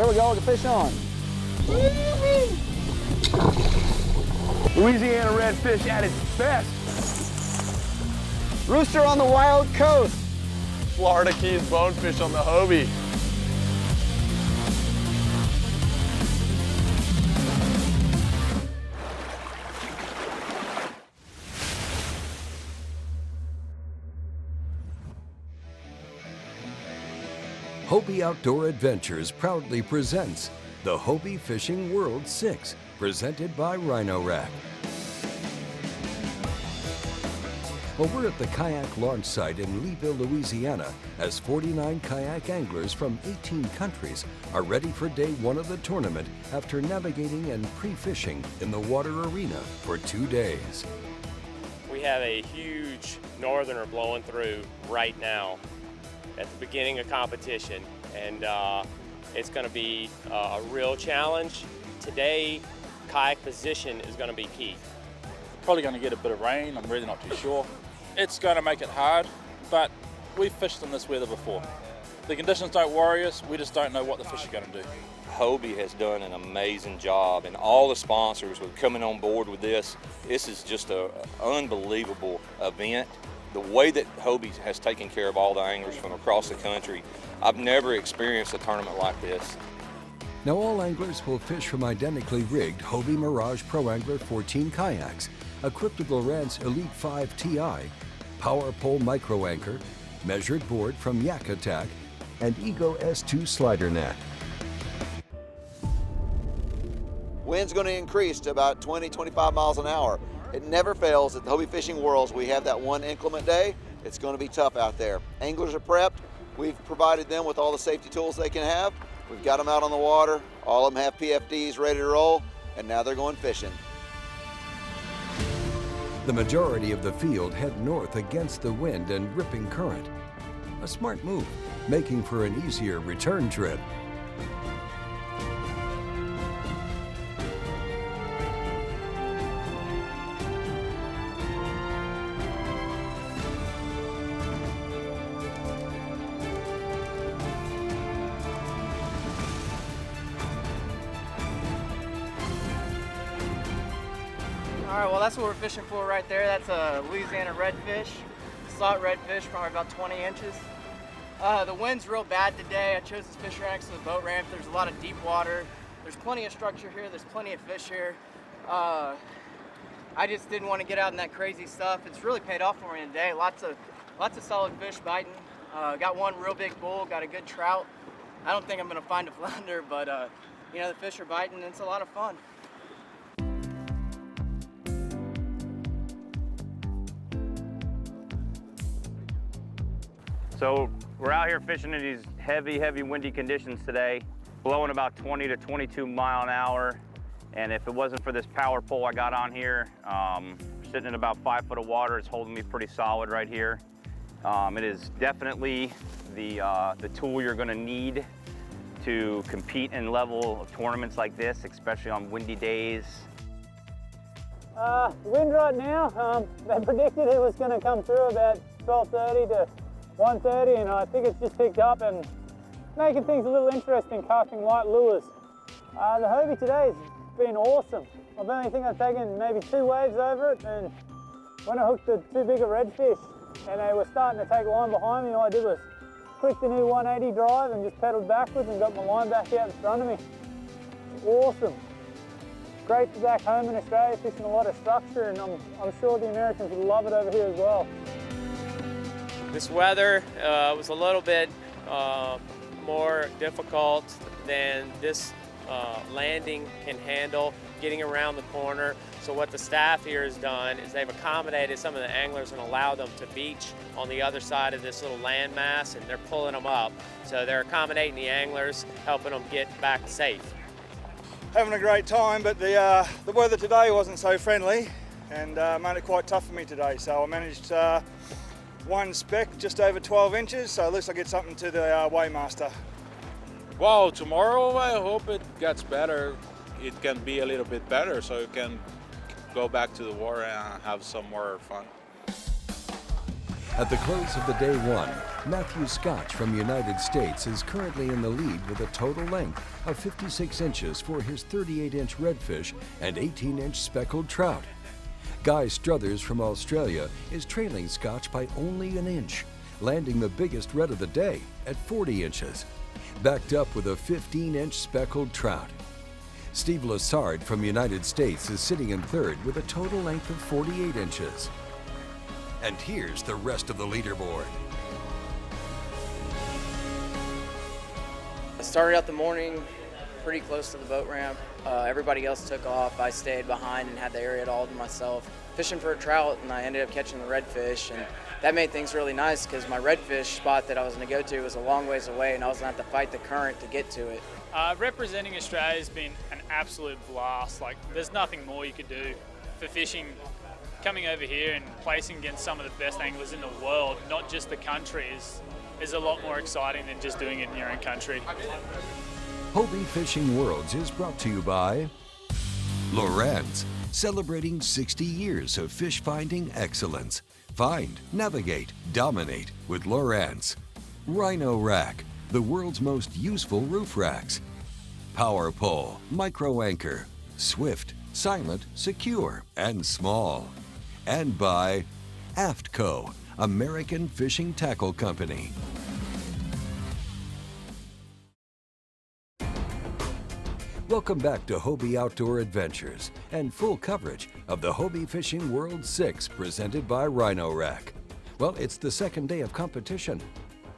There we go, get fish on. Louisiana redfish at its best. Rooster on the wild coast. Florida Keys bonefish on the Hobie. Hobie Outdoor Adventures proudly presents the Hobie Fishing Worlds 6, presented by Rhino Rack. Well, we're at the kayak launch site in Leeville, Louisiana, as 49 kayak anglers from 18 countries are ready for day one of the tournament after navigating and pre-fishing in the water arena for 2 days. We have a huge northerner blowing through right now at the beginning of competition, and it's going to be a real challenge. Today, kayak position is going to be key. Probably going to get a bit of rain, I'm really not too sure. It's going to make it hard, but we've fished in this weather before. The conditions don't worry us, we just don't know what the fish are going to do. Hobie has done an amazing job, and all the sponsors with coming on board with this. This is just an unbelievable event. The way that Hobie has taken care of all the anglers from across the country, I've never experienced a tournament like this. Now all anglers will fish from identically rigged Hobie Mirage Pro Angler 14 kayaks, equipped with Lowrance Elite 5 TI, Power Pole Micro Anchor, measured board from Yak Attack, and Ego S2 slider net. Wind's going to increase to about 20-25 miles an hour. It never fails at the Hobie Fishing Worlds. We have that one inclement day. It's going to be tough out there. Anglers are prepped. We've provided them with all the safety tools they can have. We've got them out on the water. All of them have PFDs ready to roll, and now they're going fishing. The majority of the field head north against the wind and ripping current. A smart move, making for an easier return trip. All right, well, that's what we're fishing for right there. That's a Louisiana redfish, slot redfish, probably about 20 inches. The wind's real bad today. I chose this fish right next to the boat ramp. There's a lot of deep water. There's plenty of structure here. There's plenty of fish here. I just didn't want to get out in that crazy stuff. It's really paid off for me today. Lots of solid fish biting. Got one real big bull. Got a good trout. I don't think I'm going to find a flounder, but you know, the fish are biting, and it's a lot of fun. So we're out here fishing in these heavy windy conditions today, blowing about 20 to 22 mile an hour. And if it wasn't for this power pole I got on here, sitting in about 5 foot of water, it's holding me pretty solid right here. It is definitely the tool you're gonna need to compete in level of tournaments like this, especially on windy days. Wind right now, they predicted it was going to come through about 12:30 to 1:30, and I think it's just picked up and making things a little interesting, casting white lures. The Hobie today has been awesome. I've taken maybe 2 waves over it, and when I hooked the 2 bigger redfish and they were starting to take line behind me, all I did was click the new 180 drive and just pedaled backwards and got my line back out in front of me. Awesome. Great to be back home in Australia, fishing a lot of structure, and I'm sure the Americans would love it over here as well. This weather was a little bit more difficult than this landing can handle, getting around the corner. So what the staff here has done is they've accommodated some of the anglers and allowed them to beach on the other side of this little landmass, and they're pulling them up. So they're accommodating the anglers, helping them get back safe. Having a great time, but the weather today wasn't so friendly and made it quite tough for me today. So I managed one speck just over 12 inches, so at least I get something to the weighmaster. Well, tomorrow I hope it gets better. It can be a little bit better, so you can go back to the water and have some more fun. At the close of the day one, Matthew Scotch from the United States is currently in the lead with a total length of 56 inches for his 38-inch redfish and 18-inch speckled trout. Guy Struthers from Australia is trailing Scotch by only an inch, landing the biggest red of the day at 40 inches, backed up with a 15-inch speckled trout. Steve Lassard from the United States is sitting in third with a total length of 48 inches. And here's the rest of the leaderboard. I started out the morning pretty close to the boat ramp. Everybody else took off. I stayed behind and had the area all to myself, fishing for a trout, and I ended up catching the redfish. And that made things really nice because my redfish spot that I was going to go to was a long ways away, and I was going to have to fight the current to get to it. Representing Australia has been an absolute blast. Like, there's nothing more you could do for fishing. Coming over here and placing against some of the best anglers in the world, not just the country, is a lot more exciting than just doing it in your own country. Hobie Fishing Worlds is brought to you by Lowrance, celebrating 60 years of fish finding excellence. Find, navigate, dominate with Lowrance. Rhino Rack, the world's most useful roof racks. Power Pole, Micro Anchor, swift, silent, secure, and small. And by AFTCO, American Fishing Tackle Company. Welcome back to Hobie Outdoor Adventures and full coverage of the Hobie Fishing World 6 presented by Rhino Rack. Well, it's the second day of competition.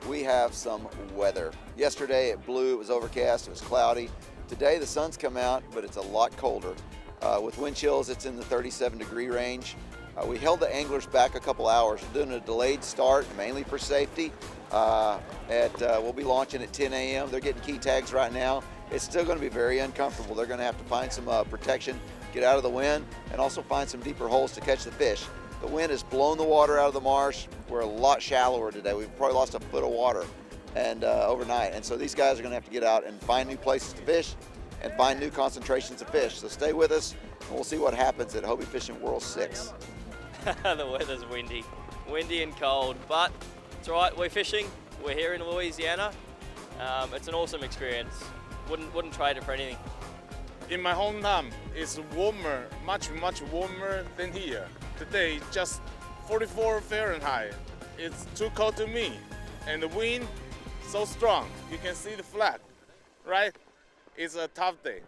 We have some weather. Yesterday it blew, it was overcast, it was cloudy. Today the sun's come out, but it's a lot colder. With wind chills, it's in the 37-degree range. We held the anglers back a couple hours. We're doing a delayed start, mainly for safety. We'll be launching at 10 a.m. They're getting key tags right now. It's still going to be very uncomfortable. They're going to have to find some protection, get out of the wind, and also find some deeper holes to catch the fish. The wind has blown the water out of the marsh. We're a lot shallower today. We've probably lost a foot of water and overnight. And so these guys are going to have to get out and find new places to fish and find new concentrations of fish. So stay with us, and we'll see what happens at Hobie Fishing World 6. The weather's windy and cold, but it's all right. We're fishing. We're here in Louisiana. It's an awesome experience. Wouldn't trade it for anything. In my hometown, it's warmer, much warmer than here. Today, just 44 Fahrenheit. It's too cold to me. And the wind, so strong. You can see the flag, right? It's a tough day.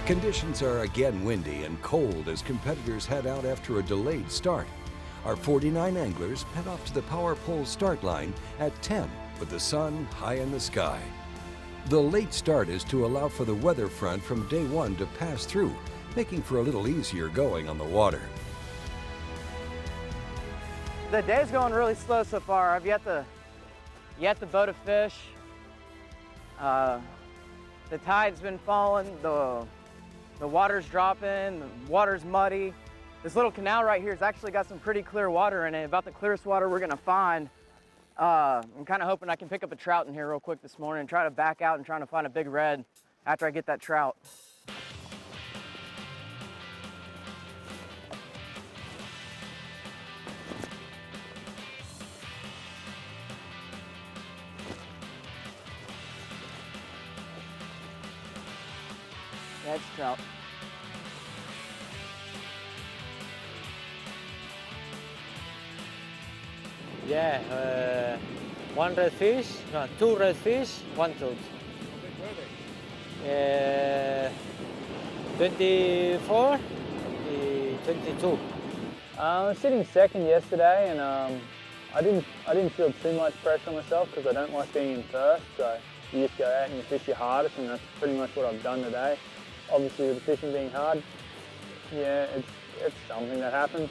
Conditions are again windy and cold as competitors head out after a delayed start. Our 49 anglers head off to the power pole start line at 10 with the sun high in the sky. The late start is to allow for the weather front from day one to pass through, making for a little easier going on the water. The day's going really slow so far. I've yet to boat a fish. The tide's been falling, the water's dropping, the water's muddy. This little canal right here has actually got some pretty clear water in it, about the clearest water we're gonna find. I'm kind of hoping I can pick up a trout in here real quick this morning and try to back out and trying to find a big red after I get that trout. That's trout. Yeah, one red fish, no, two red fish, one trout. 24, 22. I was sitting second yesterday, and I didn't feel too much pressure on myself because I don't like being in first. So you just go out and you fish your hardest, and that's pretty much what I've done today. Obviously, with the fishing being hard, yeah, it's something that happens.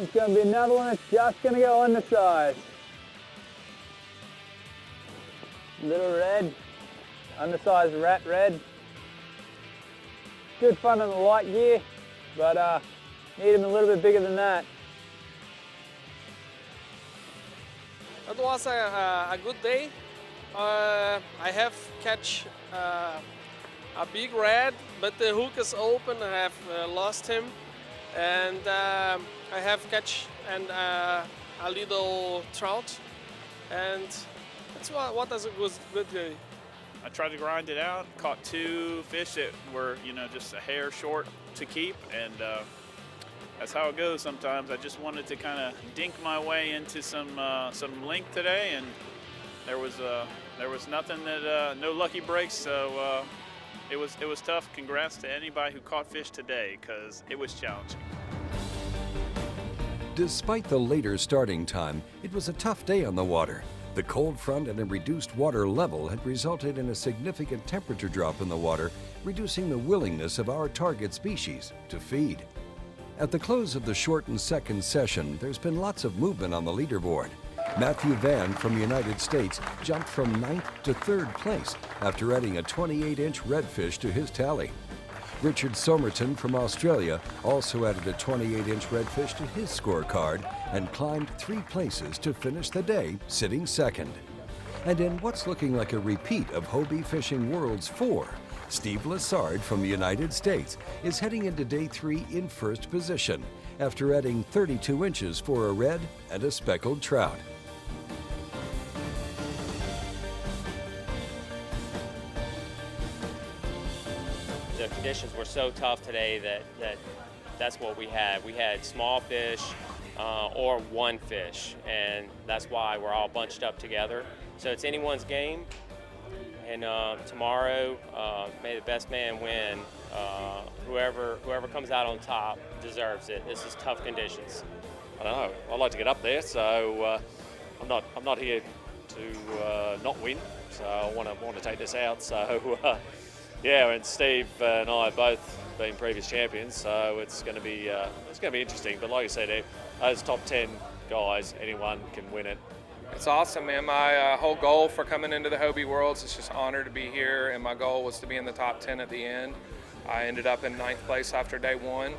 It's going to be another one that's just going to go undersized. Little red, undersized rat red. Good fun on the light gear, but Need them a little bit bigger than that. It was a good day. I have catch a big red, but the hook is open. I have lost him, and I have catch and a little trout, and that's what was a good day. I tried to grind it out, caught 2 fish that were, just a hair short to keep, and that's how it goes sometimes. I just wanted to kind of dink my way into some length today, and there was nothing that no lucky breaks, so it was tough. Congrats to anybody who caught fish today, because it was challenging. Despite the later starting time, it was a tough day on the water. The cold front and a reduced water level had resulted in a significant temperature drop in the water, reducing the willingness of our target species to feed. At the close of the shortened second session, there's been lots of movement on the leaderboard. Matthew Vann from the United States jumped from 9th to 3rd place after adding a 28-inch redfish to his tally. Richard Somerton from Australia also added a 28-inch redfish to his scorecard and climbed 3 places to finish the day sitting 2nd. And in what's looking like a repeat of Hobie Fishing Worlds 4, Steve Lassard from the United States is heading into day 3 in 1st position after adding 32 inches for a red and a speckled trout. The conditions were so tough today that's what we had. We had small fish or 1 fish, and that's why we're all bunched up together. So it's anyone's game. And tomorrow, may the best man win. Whoever comes out on top deserves it. This is tough conditions. I don't know. I'd like to get up there, so I'm not here to not win. So I want to take this out. So yeah, and Steve and I have both been previous champions, so it's going to be interesting. But like I said, those top 10 guys, anyone can win it. It's awesome, man. My whole goal for coming into the Hobie Worlds is just honored to be here, and my goal was to be in the top 10 at the end. I ended up in 9th place after day 1,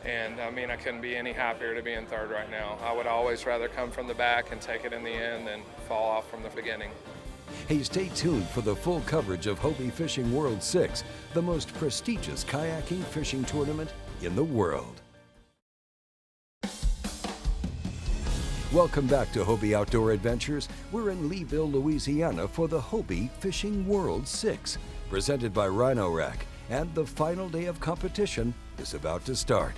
and I mean, I couldn't be any happier to be in 3rd right now. I would always rather come from the back and take it in the end than fall off from the beginning. Hey, stay tuned for the full coverage of Hobie Fishing World 6, the most prestigious kayaking fishing tournament in the world. Welcome back to Hobie Outdoor Adventures. We're in Leeville, Louisiana for the Hobie Fishing World 6, presented by Rhino Rack, and the final day of competition is about to start.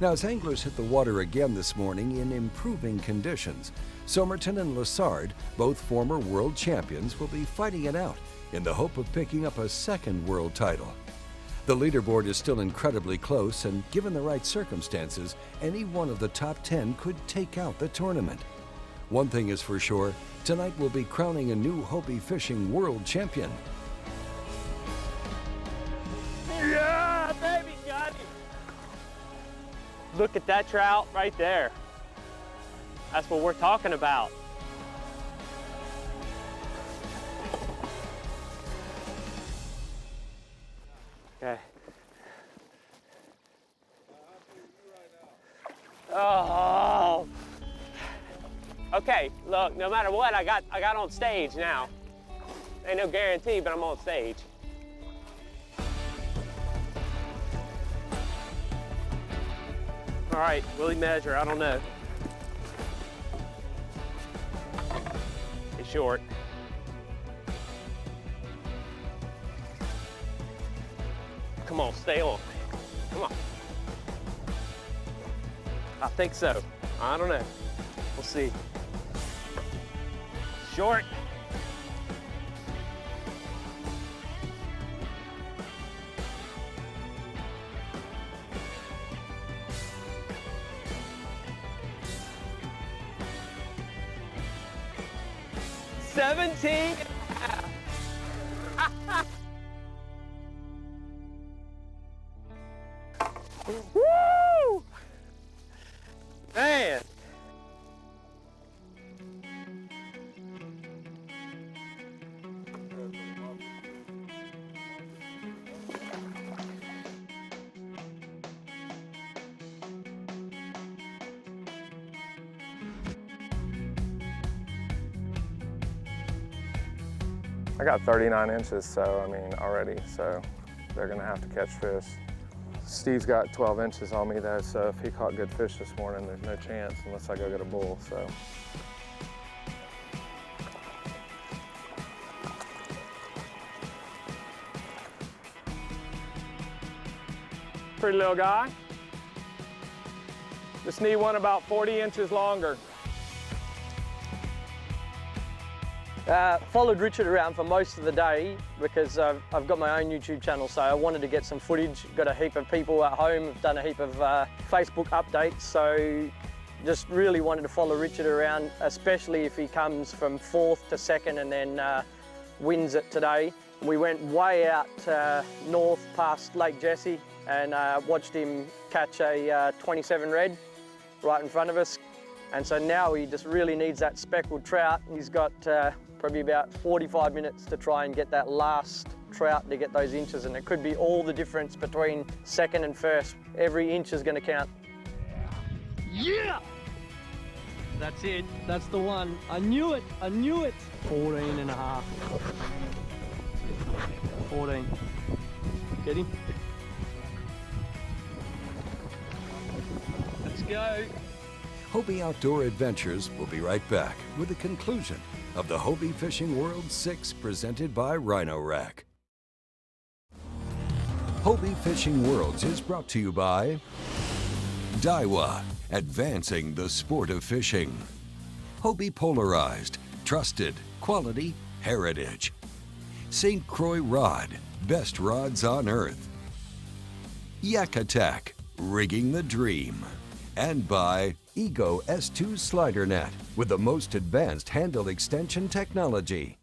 Now, as anglers hit the water again this morning in improving conditions, Somerton and Lassard, both former world champions, will be fighting it out in the hope of picking up a 2nd world title. The leaderboard is still incredibly close, and given the right circumstances, any one of the top 10 could take out the tournament. One thing is for sure, tonight we'll be crowning a new Hobie Fishing World champion. Yeah, baby, got it. Look at that trout right there. That's what we're talking about. Okay. Oh. Okay, look, no matter what, I got on stage now. Ain't no guarantee, but I'm on stage. All right, will he measure? I don't know. He's short. Come on, stay on. Come on. I think so. I don't know. We'll see. Short. $17.5. Woo! Man. I got 39 inches, so I mean, already, so they're gonna have to catch fish. Steve's got 12 inches on me though, so if he caught good fish this morning, there's no chance unless I go get a bull, so. Pretty little guy. Just need one about 40 inches longer. Followed Richard around for most of the day because I've got my own YouTube channel, so I wanted to get some footage. Got a heap of people at home, have done a heap of Facebook updates, so just really wanted to follow Richard around, especially if he comes from 4th to 2nd and then wins it today. We went way out north past Lake Jesse and watched him catch a 27 red right in front of us. And so now he just really needs that speckled trout. He's got probably about 45 minutes to try and get that last trout to get those inches, and it could be all the difference between 2nd and 1st. Every inch is going to count. Yeah! That's it. That's the one. I knew it. I knew it. 14 and a half. 14. Get him. Let's go. Hobie Outdoor Adventures will be right back with the conclusion of the Hobie Fishing Worlds 6 presented by Rhino Rack. Hobie Fishing Worlds is brought to you by Daiwa, advancing the sport of fishing. Hobie Polarized, trusted, quality, heritage. St. Croix Rod, best rods on earth. Yak Attack, rigging the dream. And by Ego S2 Slider Net with the most advanced handle extension technology.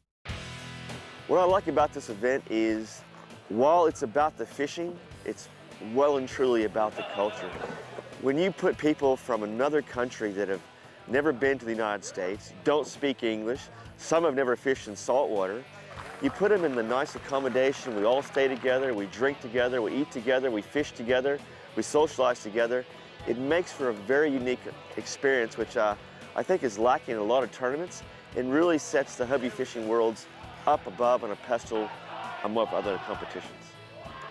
What I like about this event is, while it's about the fishing, it's well and truly about the culture. When you put people from another country that have never been to the United States, don't speak English, some have never fished in saltwater, you put them in the nice accommodation, we all stay together, we drink together, we eat together, we fish together, we socialize together. It makes for a very unique experience, which I think is lacking in a lot of tournaments, and really sets the Hobie Fishing Worlds up above on a pedestal above other competitions.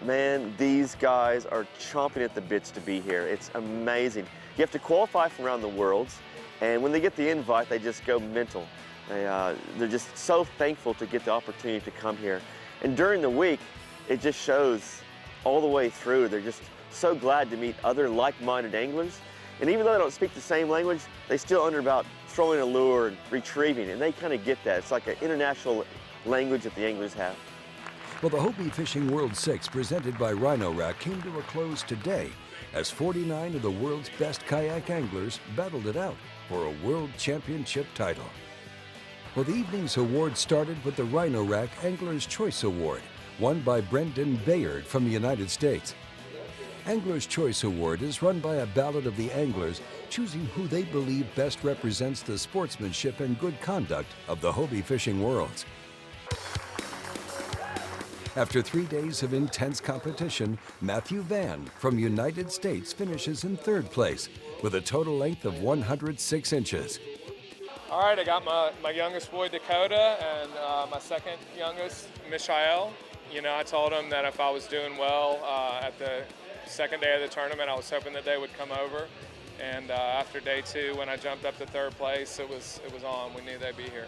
Man, these guys are chomping at the bits to be here. It's amazing. You have to qualify from around the worlds, and when they get the invite, they just go mental. They're just so thankful to get the opportunity to come here. And during the week, it just shows all the way through. They're just so glad to meet other like-minded anglers. And even though they don't speak the same language, they still under about throwing a lure and retrieving, and they kind of get that. It's like an international language that the anglers have. Well, the Hobie Fishing World 6 presented by Rhino Rack came to a close today as 49 of the world's best kayak anglers battled it out for a World Championship title. Well, the evening's award started with the Rhino Rack Angler's Choice Award, won by Brendan Bayard from the United States. Angler's Choice Award is run by a ballot of the anglers choosing who they believe best represents the sportsmanship and good conduct of the Hobie Fishing Worlds. After 3 days of intense competition, Matthew Vann from United States finishes in 3rd place with a total length of 106 inches. All right, I got my youngest boy, Dakota, and my second youngest, Mishael. You know, I told him that if I was doing well at the second day of the tournament, I was hoping that they would come over. And after day 2, when I jumped up to 3rd place, it was on. We knew they'd be here.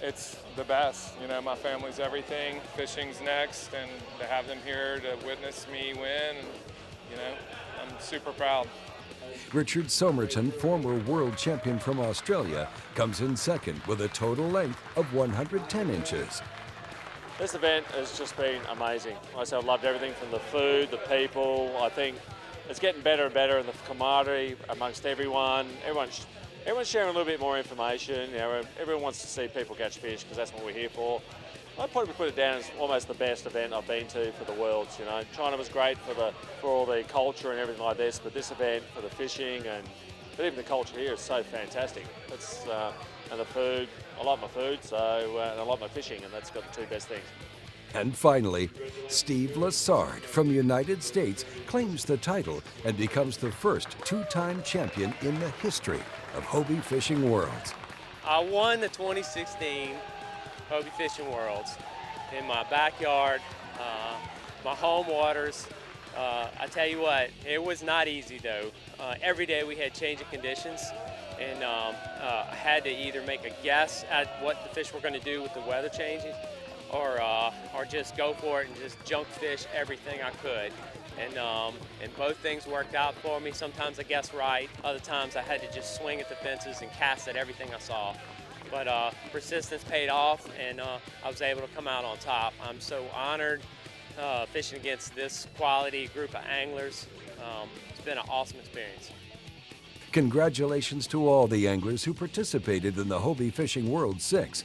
It's the best. You know, my family's everything. Fishing's next, and to have them here to witness me win, and, you know, I'm super proud. Richard Somerton, former world champion from Australia, comes in 2nd with a total length of 110 inches. This event has just been amazing. Like I said, I've loved everything from the food, the people. I think it's getting better and better in the camaraderie amongst everyone. Everyone's sharing a little bit more information. You know, everyone wants to see people catch fish because that's what we're here for. I'd probably put it down as almost the best event I've been to for the Worlds. You know, China was great for all the culture and everything like this, but this event for the fishing but even the culture here is so fantastic. It's and the food. I like my food, and I like my fishing, and that's got the 2 best things. And finally, Steve Lassard from the United States claims the title and becomes the first 2-time champion in the history of Hobie Fishing Worlds. I won the 2016 Hobie Fishing Worlds. in my backyard, my home waters. I tell you what, it was not easy though. Every day we had changing conditions, and I had to either make a guess at what the fish were going to do with the weather changing, or just go for it and just junk fish everything I could. And both things worked out for me. Sometimes I guessed right, other times I had to just swing at the fences and cast at everything I saw. But persistence paid off, and I was able to come out on top. I'm so honored fishing against this quality group of anglers. It's been an awesome experience. Congratulations to all the anglers who participated in the Hobie Fishing Worlds 6.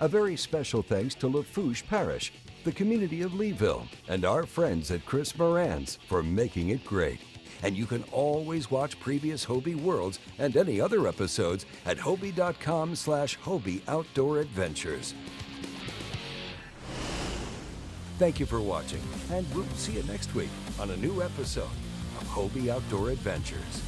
A very special thanks to Lafourche Parish, the community of Leeville, and our friends at Chris Moran's for making it great. And you can always watch previous Hobie Worlds and any other episodes at Hobie.com/Hobie Outdoor Adventures. Thank you for watching, and we'll see you next week on a new episode of Hobie Outdoor Adventures.